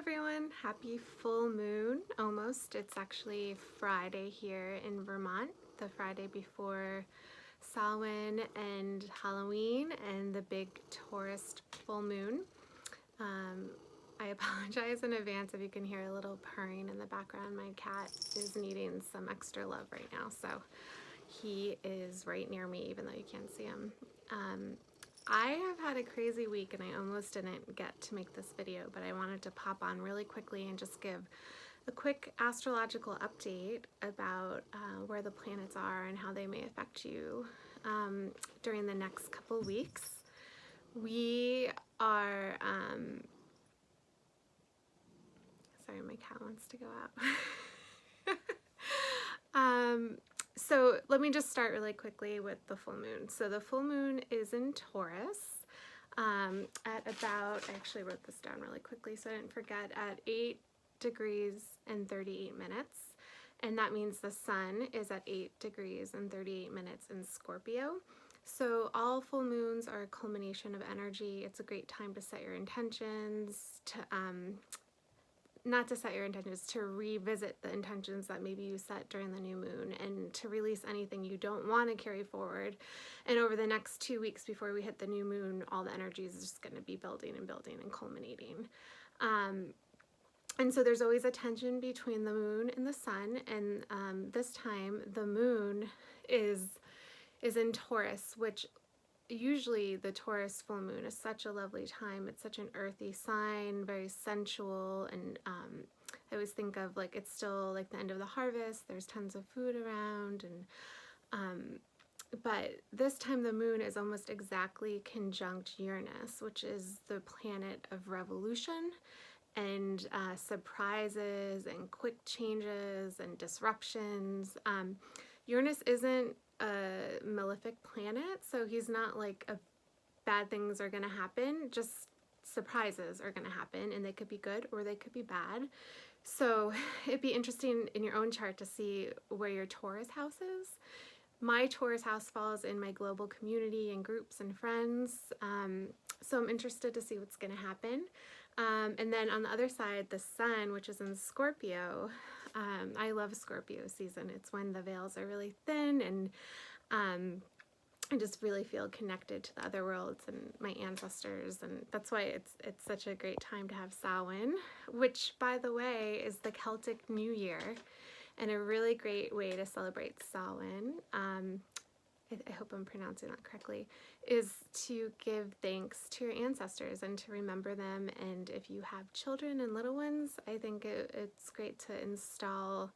everyone, happy full moon almost. It's actually Friday here in Vermont, the Friday before Samhain and Halloween and the big Taurus full moon. I apologize in advance if you can hear a little purring in the background. My cat is needing some extra love right now, so he is right near me even though you can't see him. I have had a crazy week and I almost didn't get to make this video, but I wanted to pop on really quickly and just give a quick astrological update about where the planets are and how they may affect you during the next couple weeks. We are, sorry, my cat wants to go out. So let me just start really quickly with the full moon. So the full moon is in Taurus at about, I actually wrote this down really quickly so I didn't forget, at 8 degrees and 38 minutes. And that means the sun is at 8 degrees and 38 minutes in Scorpio. So all full moons are a culmination of energy. It's a great time to set your intentions, to not to set your intentions, to revisit the intentions that maybe you set during the new moon and to release anything you don't want to carry forward. And over the next 2 weeks before we hit the new moon, all the energy is just going to be building and building and culminating. And so there's always a tension between the moon and the sun, and this time the moon is in Taurus, which usually the Taurus full moon is such a lovely time. It's such an earthy sign, very sensual, and I always think of like it's still like the end of the harvest, there's tons of food around, and but this time the moon is almost exactly conjunct Uranus, which is the planet of revolution and surprises and quick changes and disruptions. Uranus isn't a malefic planet, so he's not like bad things are going to happen, just surprises are going to happen, and they could be good or they could be bad. So it'd be interesting in your own chart to see where your Taurus house is. My Taurus house falls in my global community and groups and friends, so I'm interested to see what's going to happen. And then on the other side, the sun, which is in Scorpio. I love Scorpio season. It's when the veils are really thin, and I just really feel connected to the other worlds and my ancestors, and that's why it's such a great time to have Samhain, which, by the way, is the Celtic New Year, and a really great way to celebrate Samhain. I hope I'm pronouncing that correctly, is to give thanks to your ancestors and to remember them. And if you have children and little ones, I think it's great to install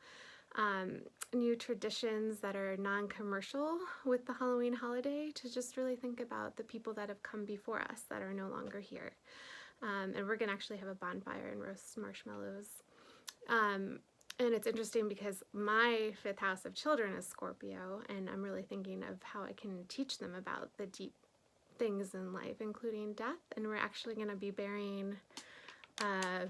new traditions that are non-commercial with the Halloween holiday, to just really think about the people that have come before us that are no longer here. And we're going to actually have a bonfire and roast marshmallows. And it's interesting because my 5th house of children is Scorpio, and I'm really thinking of how I can teach them about the deep things in life, including death. And we're actually going to be burying a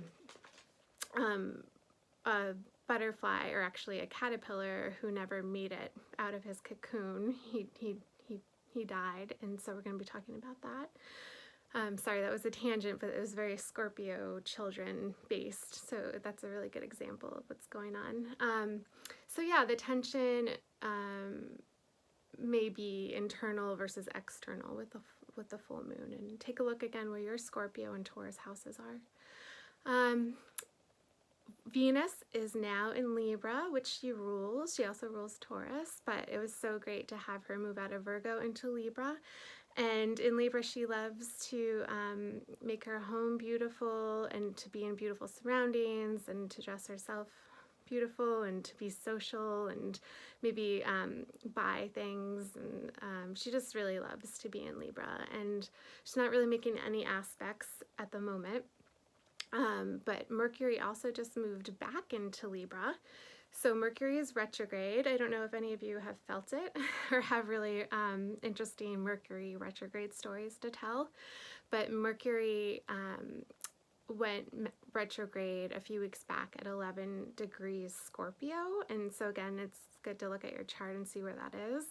butterfly, or actually a caterpillar, who never made it out of his cocoon. He died, and so we're going to be talking about that. Sorry, that was a tangent, but it was very Scorpio children based, so that's a really good example of what's going on. So yeah, the tension may be internal versus external with the full moon, and take a look again where your Scorpio and Taurus houses are. Venus is now in Libra, which she rules. She also rules Taurus, but it was so great to have her move out of Virgo into Libra. And in Libra, she loves to make her home beautiful and to be in beautiful surroundings and to dress herself beautiful and to be social and maybe buy things. And she just really loves to be in Libra. And she's not really making any aspects at the moment. But Mercury also just moved back into Libra. So Mercury is retrograde. I don't know if any of you have felt it or have really interesting Mercury retrograde stories to tell, but Mercury went retrograde a few weeks back at 11 degrees Scorpio, and so again, it's good to look at your chart and see where that is.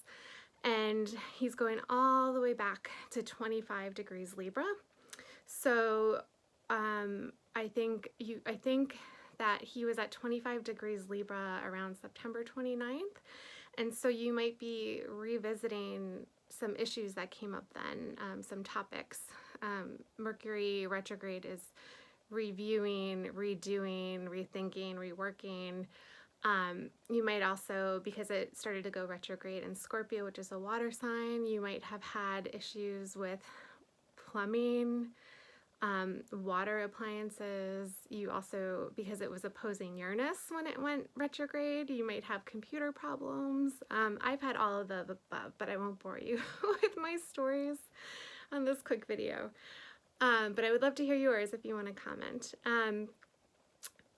And he's going all the way back to 25 degrees Libra. So I think that he was at 25 degrees Libra around September 29th. And so you might be revisiting some issues that came up then, some topics. Mercury retrograde is reviewing, redoing, rethinking, reworking. You might also, because it started to go retrograde in Scorpio, which is a water sign, you might have had issues with plumbing, water appliances. You also, because it was opposing Uranus when it went retrograde, you might have computer problems. I've had all of the above, but I won't bore you with my stories on this quick video. But I would love to hear yours if you want to comment.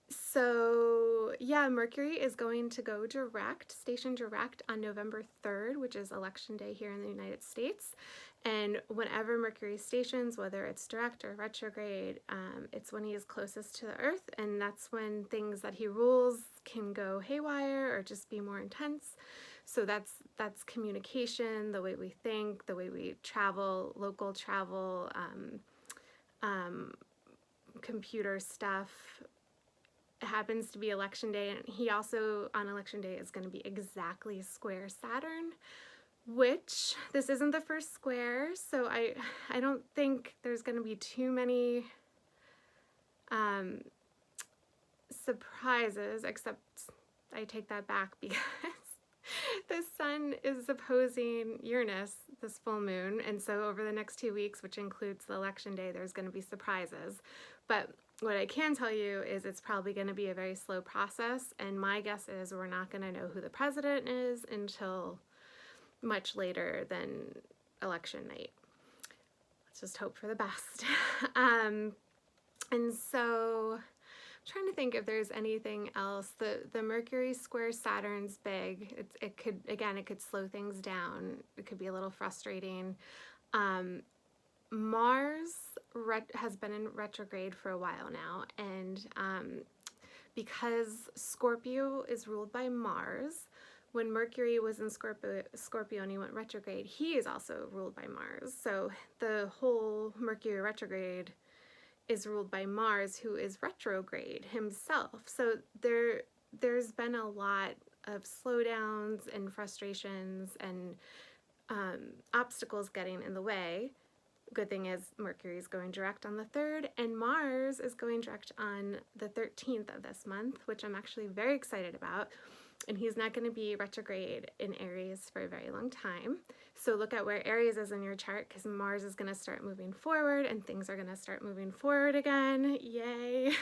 So yeah, Mercury is going to go direct, station direct on November 3rd, which is election day here in the United States. And whenever Mercury stations, whether it's direct or retrograde, it's when he is closest to the Earth, and that's when things that he rules can go haywire or just be more intense. So that's communication, the way we think, the way we travel, local travel, computer stuff. It happens to be election day, and he also on election day is going to be exactly square Saturn, which this isn't the first square, so I don't think there's going to be too many surprises, except I take that back because the sun is opposing Uranus this full moon, and so over the next 2 weeks, which includes the election day, there's going to be surprises. But what I can tell you is it's probably going to be a very slow process, and my guess is we're not going to know who the president is until much later than election night. Let's just hope for the best. And so I'm trying to think if there's anything else. The Mercury square Saturn's big. It could slow things down. It could be a little frustrating. Mars has been in retrograde for a while now, and because Scorpio is ruled by Mars, when Mercury was in Scorpio and he went retrograde, he is also ruled by Mars. So the whole Mercury retrograde is ruled by Mars, who is retrograde himself. So there's been a lot of slowdowns and frustrations and obstacles getting in the way. Good thing is Mercury is going direct on the 3rd, and Mars is going direct on the 13th of this month, which I'm actually very excited about. And he's not going to be retrograde in Aries for a very long time. So look at where Aries is in your chart, because Mars is going to start moving forward and things are going to start moving forward again. Yay.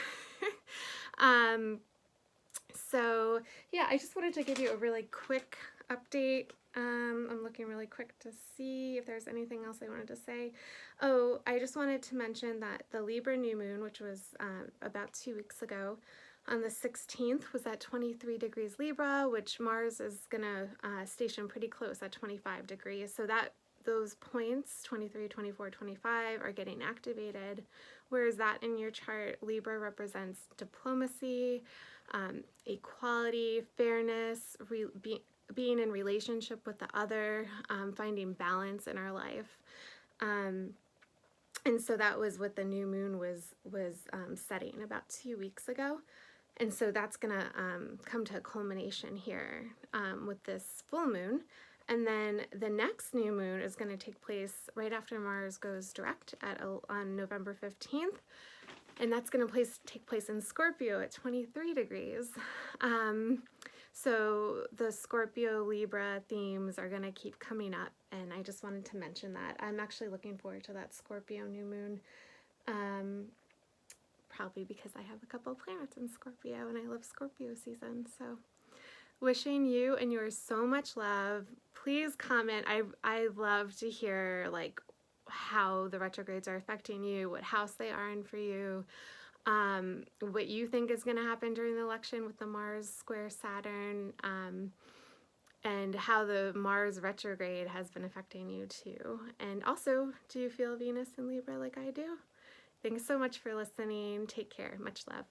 So yeah, I just wanted to give you a really quick update. I'm looking really quick to see if there's anything else I wanted to say. Oh, I just wanted to mention that the Libra new moon, which was about 2 weeks ago, on the 16th was at 23 degrees Libra, which Mars is going to station pretty close at 25 degrees. So that those points, 23, 24, 25, are getting activated. Whereas that in your chart, Libra represents diplomacy, equality, fairness, being in relationship with the other, finding balance in our life. And so that was what the new moon was setting about 2 weeks ago. And so that's going to come to a culmination here with this full moon. And then the next new moon is going to take place right after Mars goes direct on November 15th. And that's going to take place in Scorpio at 23 degrees. So the Scorpio Libra themes are going to keep coming up. And I just wanted to mention that. I'm actually looking forward to that Scorpio new moon. Probably because I have a couple planets in Scorpio and I love Scorpio season. So wishing you and yours so much love. Please comment. I love to hear like how the retrogrades are affecting you, what house they are in for you, what you think is going to happen during the election with the Mars square Saturn, and how the Mars retrograde has been affecting you too. And also, do you feel Venus in Libra like I do? Thanks so much for listening. Take care. Much love.